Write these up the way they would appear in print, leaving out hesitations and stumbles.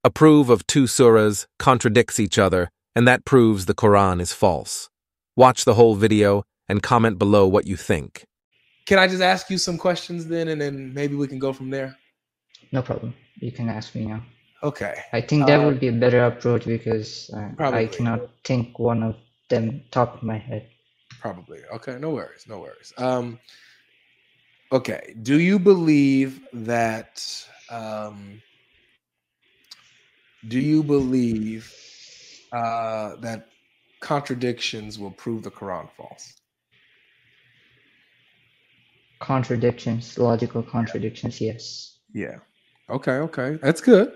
Approve of two surahs, contradicts each other, and that proves the Quran is false. Watch the whole video and comment below what you think. Can I just ask you some questions then, and then maybe we can go from there? No problem. You can ask me now. Okay. I think that would be a better approach because I cannot think one of them top of my head. Probably. Okay, no worries, no worries. Okay, do you believe that that contradictions will prove the Quran false? Contradictions, logical contradictions, yes. Yeah. Okay. That's good.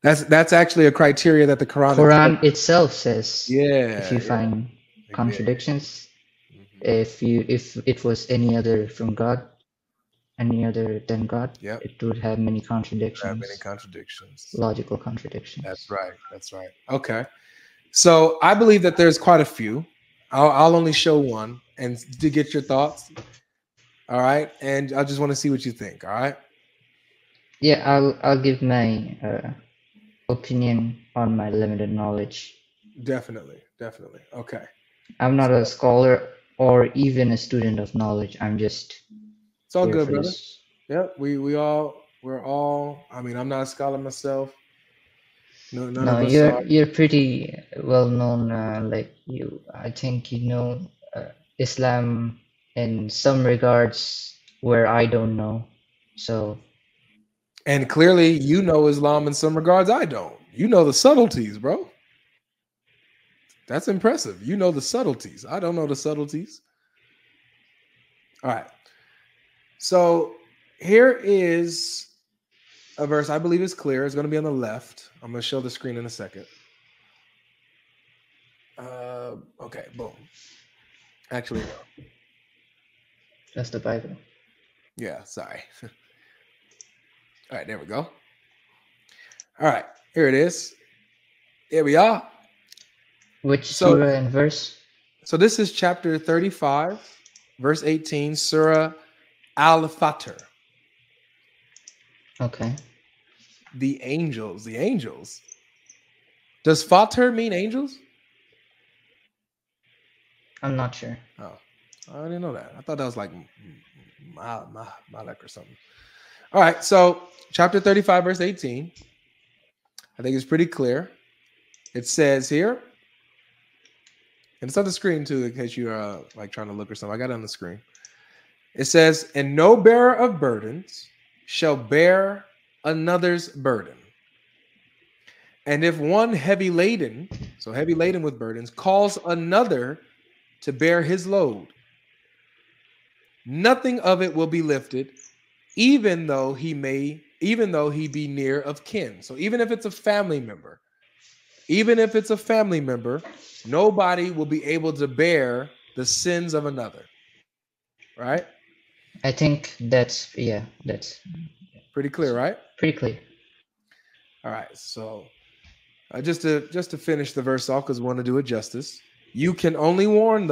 That's actually a criteria that the Quran itself says. Yeah. If you find contradictions, if it was any other from God, any other than God, it would have many contradictions. Logical contradictions. That's right. Okay. So I believe that there's quite a few. I'll only show one and to get your thoughts. All right. And I just want to see what you think. All right. Yeah, I'll give my opinion on my limited knowledge. Definitely. Okay. I'm not a scholar or even a student of knowledge. I'm just. It's all good, brother. Yep. We're all. I mean, I'm not a scholar myself. No, you're pretty well known. Like you, I think you know Islam in some regards where I don't know. So. And clearly, you know Islam in some regards. I don't. You know the subtleties, bro. That's impressive. You know the subtleties. I don't know the subtleties. All right. So here is a verse I believe is clear. It's going to be on the left. I'm going to show the screen in a second. Okay, boom. Actually, no. That's the Bible. Yeah, sorry. All right, there we go. All right, here it is. Here we are. Which surah and verse? So this is chapter 35, verse 18, Surah Al-Fatir. Okay. The angels. Does Fatir mean angels? I'm not sure. Oh, I didn't know that. I thought that was like Malek or something. All right, so chapter 35, verse 18. I think it's pretty clear. It says here, and it's on the screen too, in case you're like trying to look or something. I got it on the screen. It says, "And no bearer of burdens shall bear another's burden. And if one heavy laden with burdens, calls another to bear his load, nothing of it will be lifted, even though he be near of kin." So even if it's a family member, nobody will be able to bear the sins of another. Right? I think that's pretty clear, right? Pretty clear. All right, so just to finish the verse off, because we want to do it justice. You can warn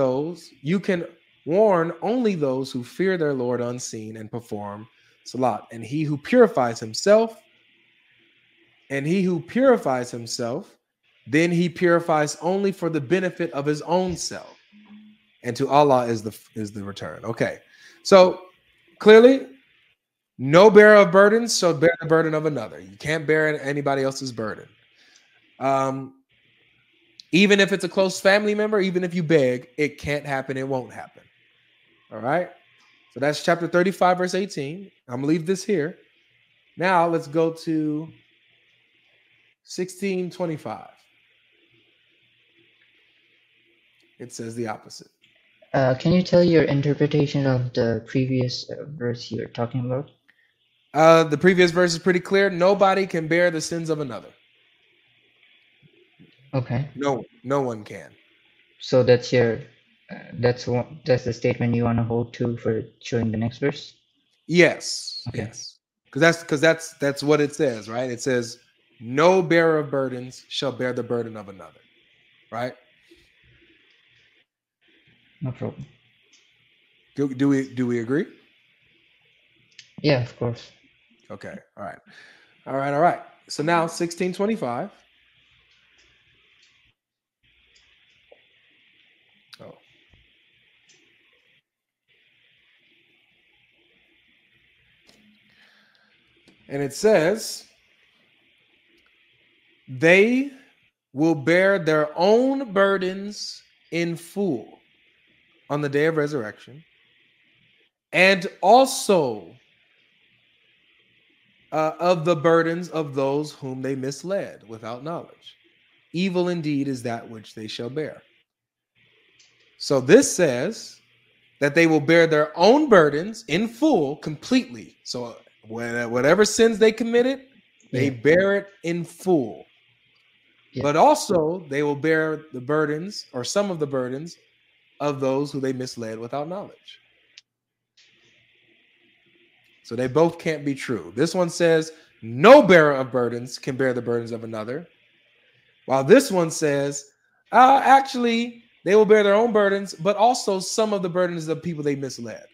only those who fear their Lord unseen and perform salat. And he who purifies himself, then he purifies only for the benefit of his own self. And to Allah is the return. Okay. So clearly, no bearer of burdens shall bear the burden of another. You can't bear anybody else's burden. Even if it's a close family member, even if you beg, it can't happen. It won't happen. All right. So that's chapter 35, verse 18. I'm going to leave this here. Now let's go to 1625. It says the opposite. Can you tell your interpretation of the previous verse you were talking about? The previous verse is pretty clear. Nobody can bear the sins of another. Okay. No one can. So that's your that's the statement you want to hold to for showing the next verse? Yes. Okay. Yes. Because that's what it says, right? It says, "No bearer of burdens shall bear the burden of another." Right? No problem. Do we agree? Yeah, of course. Okay. All right. So now 1625. Oh. And it says, they will bear their own burdens in full on the day of resurrection, and also of the burdens of those whom they misled without knowledge. Evil indeed is that which they shall bear. So this says that they will bear their own burdens in full, completely. So whatever sins they committed, they bear it in full. Yeah. But also they will bear the burdens, or some of the burdens, of those who they misled without knowledge. So they both can't be true. This one says no bearer of burdens can bear the burdens of another, while this one says actually they will bear their own burdens, but also some of the burdens of people they misled.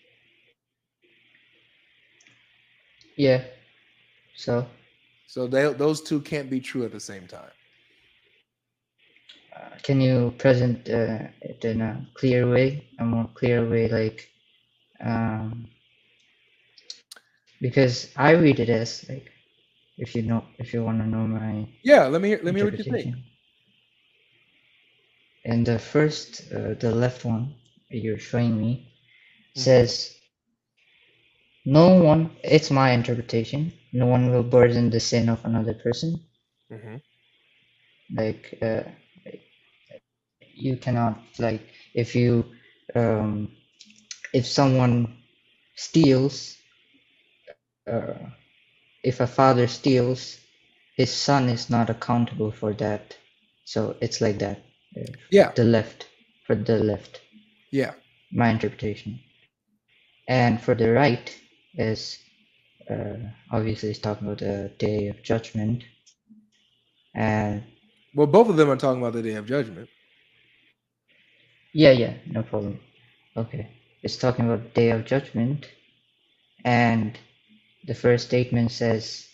Yeah. So those two can't be true at the same time. Can you present it in a clear way, a more clear way, like, because I read it as, like, if you want to know my let me hear what you think. And the first, the left one you're showing me says, no one, it's my interpretation, no one will burden the sin of another person. Like, you cannot, like, if someone steals, if a father steals, his son is not accountable for that. So it's like that. For the left. Yeah. My interpretation. And for the right is, obviously it's talking about the day of judgment. And well, both of them are talking about the day of judgment. Yeah, no problem. Okay. It's talking about day of judgment. And the first statement says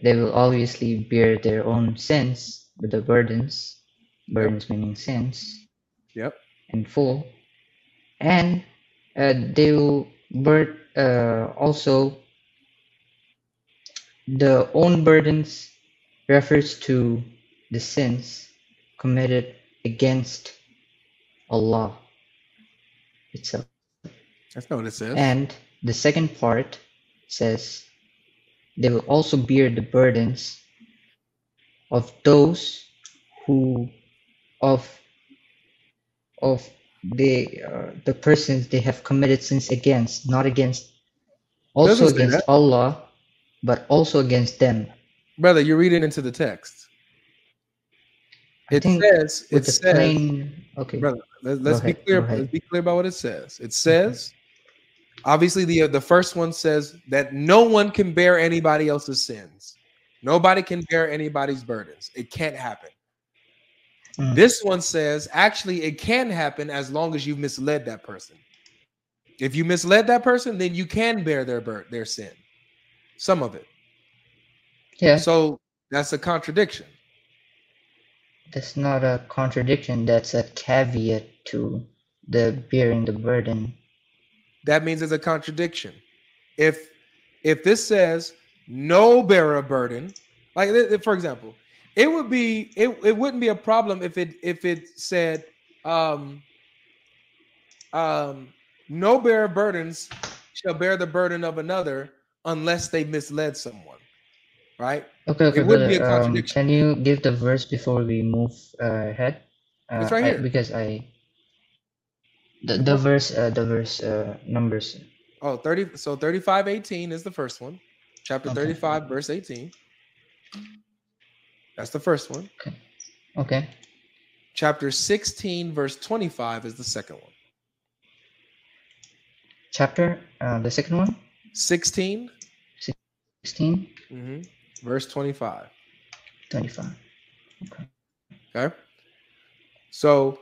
they will obviously bear their own sins with the burdens. Burdens meaning sins. Yep. In full. And they will bear also the own burdens refers to the sins committed against Allah itself. That's not what it says. And the second part says they will also bear the burdens of those who the persons they have committed sins against, not against, also against Allah, but also against them. Brother, you're reading into the text. It says, okay. Brother, let's be clear. Let's be clear about what it says. It says, obviously, the first one says that no one can bear anybody else's sins. Nobody can bear anybody's burdens. It can't happen. This one says, actually, it can happen as long as you've misled that person. If you misled that person, then you can bear their sin, some of it. Yeah. So that's a contradiction. That's not a contradiction. That's a caveat to the bearing the burden. That means it's a contradiction. If this says no bearer of burden, like for example, it wouldn't be a problem if it said no bearer of burdens shall bear the burden of another unless they misled someone, right? Okay, it wouldn't be a contradiction. Can you give the verse before we move ahead? It's right here. The verse numbers. Oh, 35:18 is the first one. Chapter 35, verse 18. That's the first one. Okay. Chapter 16, verse 25 is the second one. Chapter, the second one? 16. 16? Verse 25. 25. Okay. So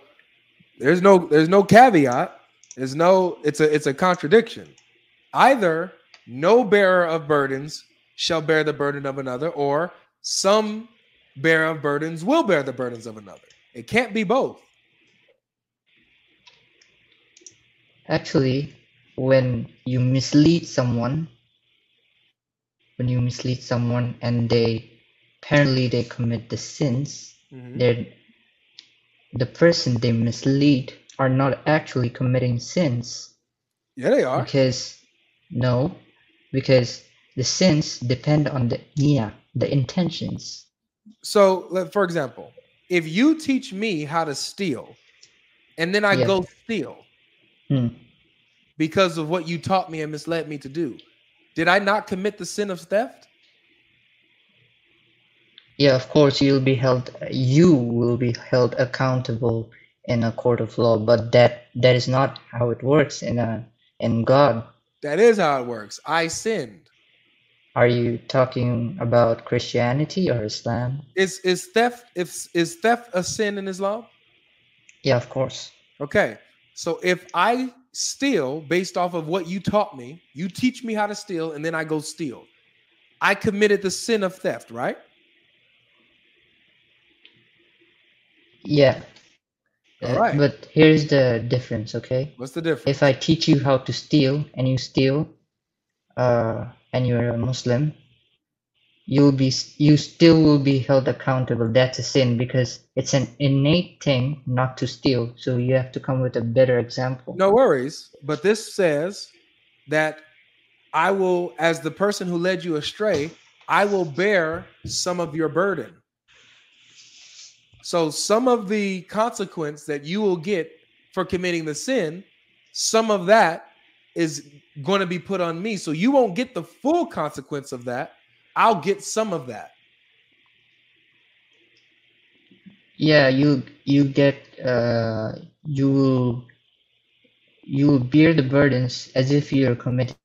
there's no caveat. It's a contradiction. Either no bearer of burdens shall bear the burden of another, or some bearer of burdens will bear the burdens of another. It can't be both. Actually, when you mislead someone, and they commit the sins, the person they mislead are not actually committing sins. Yeah, they are. Because the sins depend on the intentions. So, for example, if you teach me how to steal, and then I go steal because of what you taught me and misled me to do, did I not commit the sin of theft? Yeah, of course, you will be held accountable in a court of law, but that is not how it works in God. That is how it works. I sinned. Are you talking about Christianity or Islam? Is theft a sin in Islam? Yeah, of course. Okay. So if I steal based off of what you taught me, you teach me how to steal, and then I go steal, I committed the sin of theft, right? Yeah. All right. But here's the difference, okay? What's the difference? If I teach you how to steal and you steal, and you're a Muslim, you still will be held accountable. That's a sin because it's an innate thing not to steal. So you have to come with a better example. No worries. But this says that I will, as the person who led you astray, I will bear some of your burden. So some of the consequence that you will get for committing the sin, some of that is going to be put on me. So you won't get the full consequence of that. I'll get some of that. Yeah, you get you will bear the burdens as if you're committing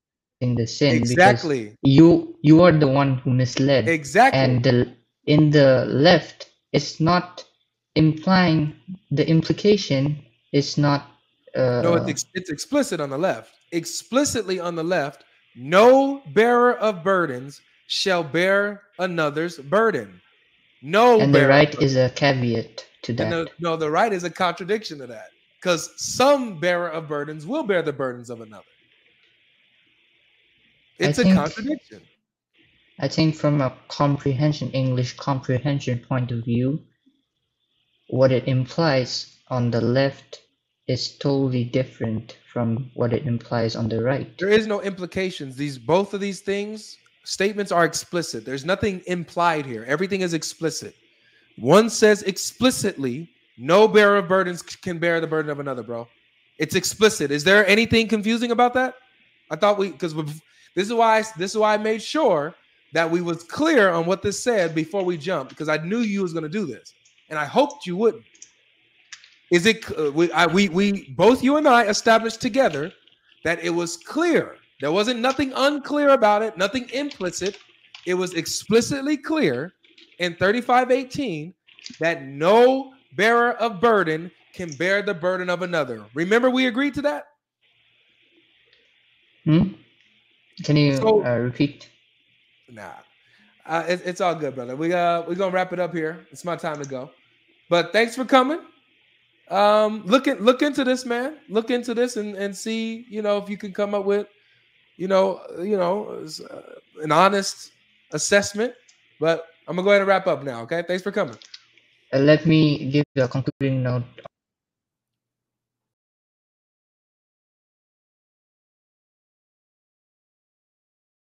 the sin. Exactly. Because you are the one who misled. Exactly. And in the left, it's not implying, the implication is not no, it's explicit on the left. Explicitly on the left, no bearer of burdens shall bear another's burden. No. And the right is a caveat to that. No, the right is a contradiction to that. Because some bearer of burdens will bear the burdens of another. It's a contradiction. I think from a English comprehension point of view, what it implies on the left is totally different from what it implies on the right. There is no implications. Both of these statements are explicit. There's nothing implied here. Everything is explicit. One says explicitly, no bearer of burdens can bear the burden of another, bro. It's explicit. Is there anything confusing about that? I thought this is why I made sure that we was clear on what this said before we jumped, because I knew you was going to do this, and I hoped you wouldn't. Is it we both, you and I, established together that it was clear. There wasn't nothing unclear about it, nothing implicit. It was explicitly clear in 35:18 that no bearer of burden can bear the burden of another. Remember, we agreed to that? Can you repeat? Nah, it's all good, brother. We're gonna wrap it up here. It's my time to go. But thanks for coming. Look into this, man. Look into this and see, if you can come up with, an honest assessment. But I'm gonna go ahead and wrap up now. Okay. Thanks for coming. Let me give a concluding note